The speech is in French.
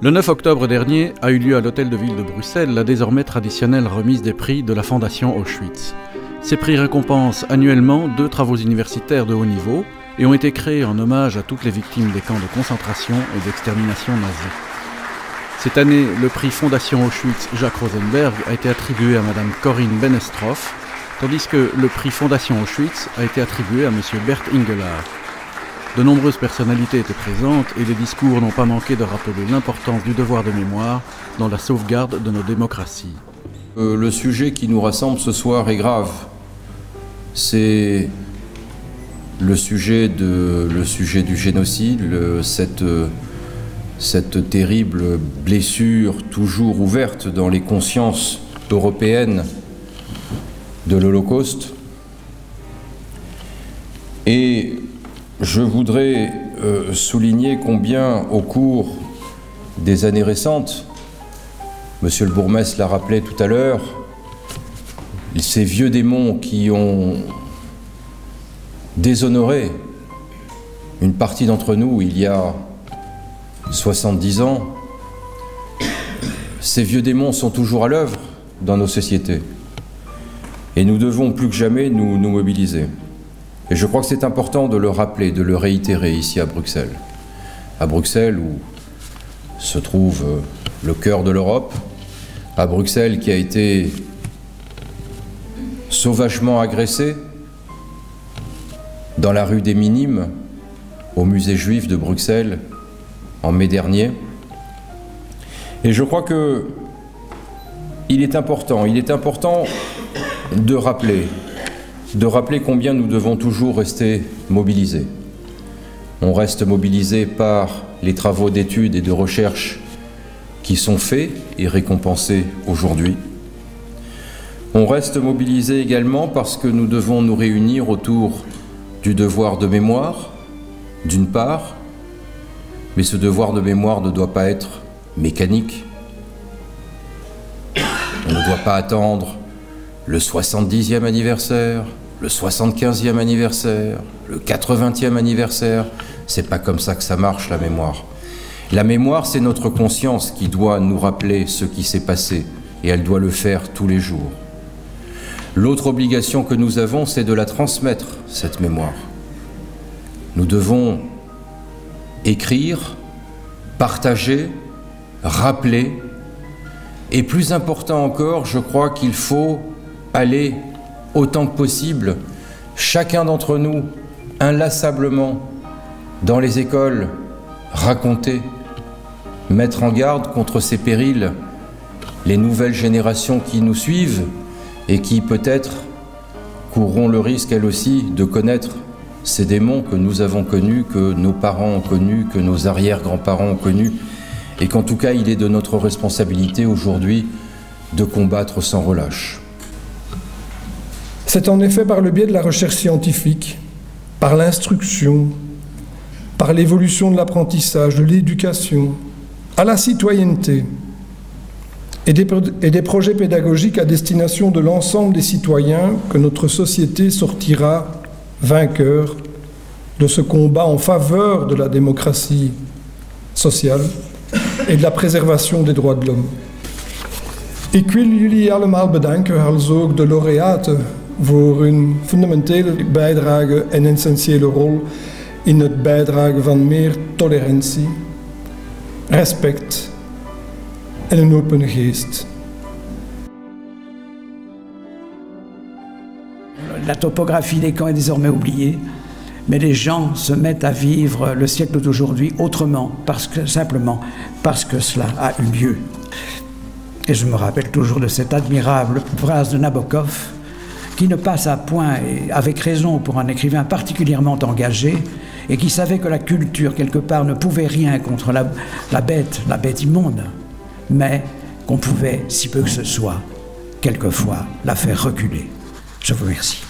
Le 9 octobre dernier a eu lieu à l'Hôtel de Ville de Bruxelles la désormais traditionnelle remise des prix de la Fondation Auschwitz. Ces prix récompensent annuellement 2 travaux universitaires de haut niveau et ont été créés en hommage à toutes les victimes des camps de concentration et d'extermination nazis. Cette année, le prix Fondation Auschwitz Jacques Rosenberg a été attribué à Madame Corinne Bennestroff, tandis que le prix Fondation Auschwitz a été attribué à Monsieur Bert Ingelaar. De nombreuses personnalités étaient présentes et les discours n'ont pas manqué de rappeler l'importance du devoir de mémoire dans la sauvegarde de nos démocraties. Le sujet qui nous rassemble ce soir est grave. C'est le sujet du génocide, cette terrible blessure toujours ouverte dans les consciences européennes de l'Holocauste. Et je voudrais souligner combien, au cours des années récentes, Monsieur le bourgmestre l'a rappelé tout à l'heure, ces vieux démons qui ont déshonoré une partie d'entre nous il y a 70 ans, ces vieux démons sont toujours à l'œuvre dans nos sociétés. Et nous devons plus que jamais nous mobiliser. Et je crois que c'est important de le rappeler, de le réitérer ici à Bruxelles. À Bruxelles où se trouve le cœur de l'Europe, à Bruxelles qui a été sauvagement agressée dans la rue des Minimes, au musée juif de Bruxelles, en mai dernier. Et je crois que il est important de rappeler combien nous devons toujours rester mobilisés. On reste mobilisés par les travaux d'études et de recherche qui sont faits et récompensés aujourd'hui. On reste mobilisés également parce que nous devons nous réunir autour du devoir de mémoire, d'une part, mais ce devoir de mémoire ne doit pas être mécanique. On ne doit pas attendre le 70e anniversaire, le 75e anniversaire, le 80e anniversaire. C'est pas comme ça que ça marche, la mémoire. La mémoire, c'est notre conscience qui doit nous rappeler ce qui s'est passé, et elle doit le faire tous les jours. L'autre obligation que nous avons, c'est de la transmettre, cette mémoire. Nous devons écrire, partager, rappeler, et plus important encore, je crois qu'il faut aller autant que possible, chacun d'entre nous, inlassablement, dans les écoles, raconter, mettre en garde contre ces périls les nouvelles générations qui nous suivent et qui peut-être courront le risque elles aussi de connaître ces démons que nous avons connus, que nos parents ont connus, que nos arrière-grands-parents ont connus, et qu'en tout cas il est de notre responsabilité aujourd'hui de combattre sans relâche. C'est en effet par le biais de la recherche scientifique, par l'instruction, par l'évolution de l'apprentissage, de l'éducation, à la citoyenneté et des projets pédagogiques à destination de l'ensemble des citoyens que notre société sortira vainqueur de ce combat en faveur de la démocratie sociale et de la préservation des droits de l'homme. Ik wil jullie allemaal bedanken als ook de laureaten voor hun fundamentele bijdrage en essentiële rol in het bijdragen van meer tolerantie, respect en een open geest. La topographie des camps est désormais oubliée, mais les gens se mettent à vivre le siècle d'aujourd'hui autrement, simplement parce que cela a eu lieu. Et je me rappelle toujours de cette admirable phrase de Nabokov, qui ne passe à point, et avec raison pour un écrivain particulièrement engagé, et qui savait que la culture, quelque part, ne pouvait rien contre la bête immonde, mais qu'on pouvait, si peu que ce soit, quelquefois, la faire reculer. Je vous remercie.